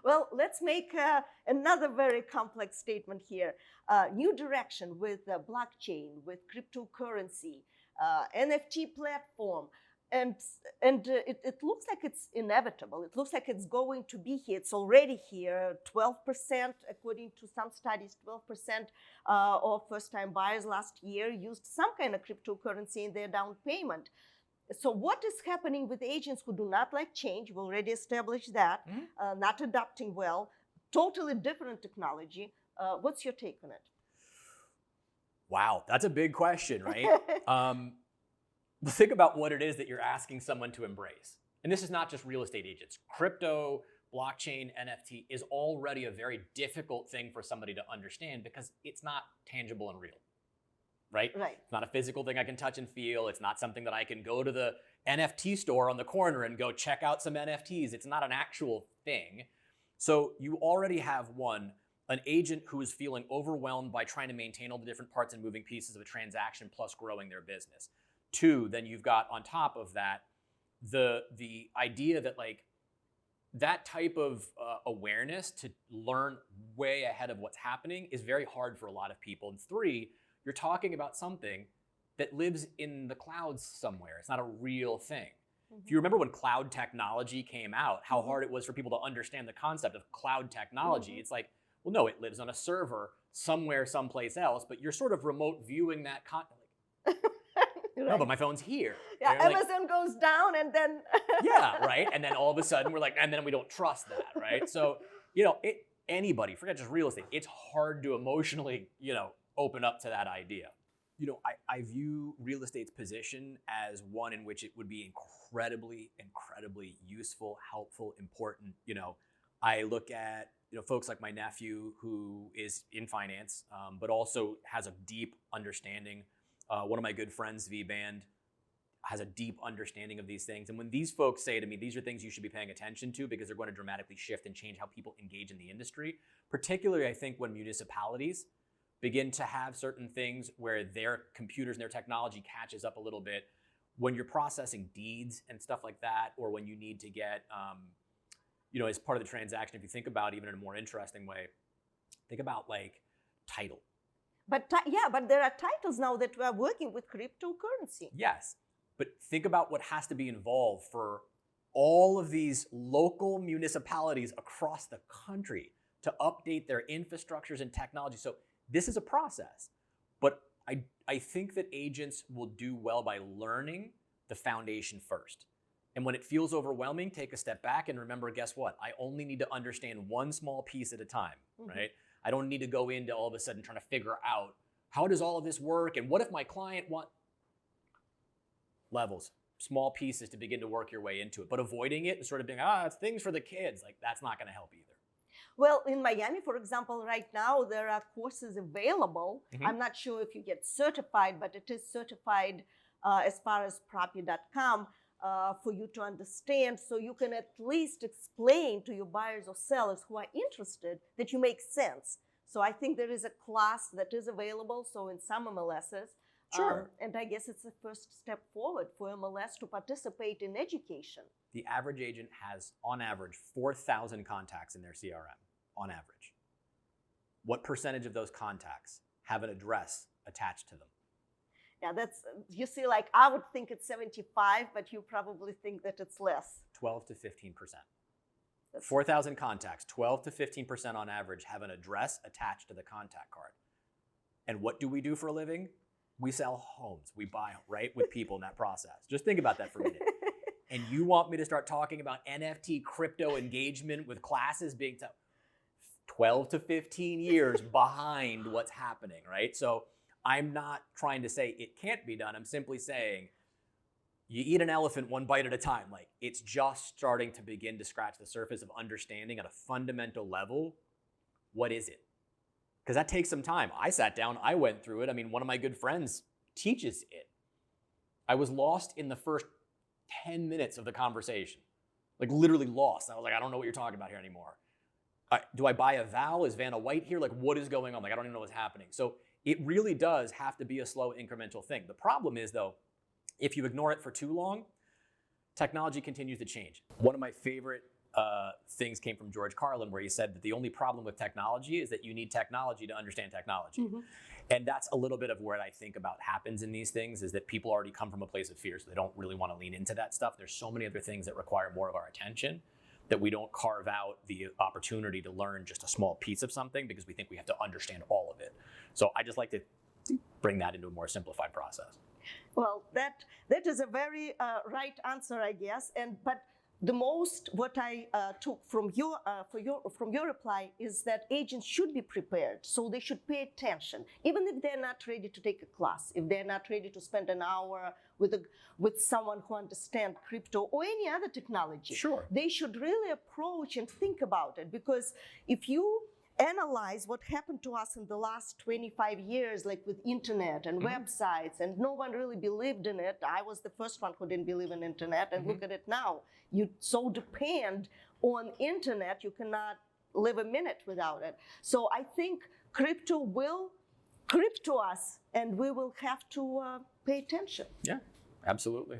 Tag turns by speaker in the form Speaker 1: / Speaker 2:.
Speaker 1: Well, let's make another very complex statement here. New direction with blockchain, with cryptocurrency, NFT platform. And it looks like it's inevitable. It looks like it's going to be here. It's already here. 12%, according to some studies, 12% of first-time buyers last year used some kind of cryptocurrency in their down payment. So what is happening with agents who do not like change? We already established that. Not adapting well, totally different technology. What's your take on it?
Speaker 2: Wow, that's a big question, right? Think about what it is that you're asking someone to embrace. And this is not just real estate agents. Crypto, blockchain, NFT is already a very difficult thing for somebody to understand because it's not tangible and real, right? It's not a physical thing I can touch and feel. It's not something that I can go to the NFT store on the corner and go check out some NFTs. It's not an actual thing. So you already have an agent who is feeling overwhelmed by trying to maintain all the different parts and moving pieces of a transaction plus growing their business. Two, then you've got on top of that, the idea that like that type of awareness to learn way ahead of what's happening is very hard for a lot of people. And three, you're talking about something that lives in the clouds somewhere. It's not a real thing. If you remember when cloud technology came out, how hard it was for people to understand the concept of cloud technology. It's like, well, no, it lives on a server somewhere, someplace else, but you're sort of remote viewing that content. No, but my phone's here.
Speaker 1: Yeah, Amazon goes down and then...
Speaker 2: Yeah, right? And then all of a sudden we're like, and then we don't trust that, right? So, anybody, forget just real estate, it's hard to emotionally, open up to that idea. I view real estate's position as one in which it would be incredibly, incredibly useful, helpful, important. I look at, folks like my nephew who is in finance, but also has a deep understanding. One of my good friends, V-Band, has a deep understanding of these things. And when these folks say to me, these are things you should be paying attention to because they're going to dramatically shift and change how people engage in the industry, particularly I think when municipalities begin to have certain things where their computers and their technology catches up a little bit, when you're processing deeds and stuff like that, or when you need to get, as part of the transaction, if you think about even in a more interesting way, think about like title.
Speaker 1: But there are titles now that we are working with cryptocurrency.
Speaker 2: Yes, but think about what has to be involved for all of these local municipalities across the country to update their infrastructures and technology. So this is a process, but I think that agents will do well by learning the foundation first. And when it feels overwhelming, take a step back and remember, guess what? I only need to understand one small piece at a time, right? I don't need to go into all of a sudden trying to figure out how does all of this work and what if my client levels, small pieces to begin to work your way into it, but avoiding it and sort of being, it's things for the kids, like that's not going to help either.
Speaker 1: Well, in Miami, for example, right now, there are courses available. I'm not sure if you get certified, but it is certified as far as property.com for you to understand. So you can at least explain to your buyers or sellers who are interested that you make sense. So I think there is a class that is available. So in some MLSs,
Speaker 2: Sure.
Speaker 1: And I guess it's the first step forward for MLS to participate in education.
Speaker 2: The average agent has, on average, 4,000 contacts in their CRM, on average. What percentage of those contacts have an address attached to them?
Speaker 1: Yeah, you see, like I would think it's 75, but you probably think that it's less.
Speaker 2: 12 to 15%. 4,000 contacts, 12 to 15% on average have an address attached to the contact card. And what do we do for a living? We sell homes. We buy, right, with people in that process. Just think about that for a minute. And you want me to start talking about NFT crypto engagement with classes being 12 to 15 years behind what's happening, right? So I'm not trying to say it can't be done. I'm simply saying you eat an elephant one bite at a time. Like it's just starting to begin to scratch the surface of understanding at a fundamental level, what is it? Because that takes some time. I sat down, I went through it. I mean, one of my good friends teaches it. I was lost in the first 10 minutes of the conversation, like literally lost. I was like, I don't know what you're talking about here anymore. Do I buy a Val? Is Vanna White here? Like, what is going on? Like, I don't even know what's happening. So it really does have to be a slow incremental thing. The problem is though, if you ignore it for too long, technology continues to change. One of my favorite things came from George Carlin, where he said that the only problem with technology is that you need technology to understand technology.
Speaker 1: Mm-hmm.
Speaker 2: And that's a little bit of what I think about happens in these things, is that people already come from a place of fear, so they don't really want to lean into that stuff. There's so many other things that require more of our attention that we don't carve out the opportunity to learn just a small piece of something because we think we have to understand all of it. So I just like to bring that into a more simplified process.
Speaker 1: Well, that is a very right answer, I guess. But the most what I took from your reply is that agents should be prepared, so they should pay attention, even if they're not ready to take a class, if they're not ready to spend an hour with someone who understands crypto or any other technology.
Speaker 2: Sure.
Speaker 1: They should really approach and think about it, because if you analyze what happened to us in the last 25 years, like with internet and websites, and no one really believed in it. I was the first one who didn't believe in internet, and look at it now. You so depend on internet, you cannot live a minute without it. So I think crypto will crypto us, and we will have to pay attention.
Speaker 2: Yeah, absolutely.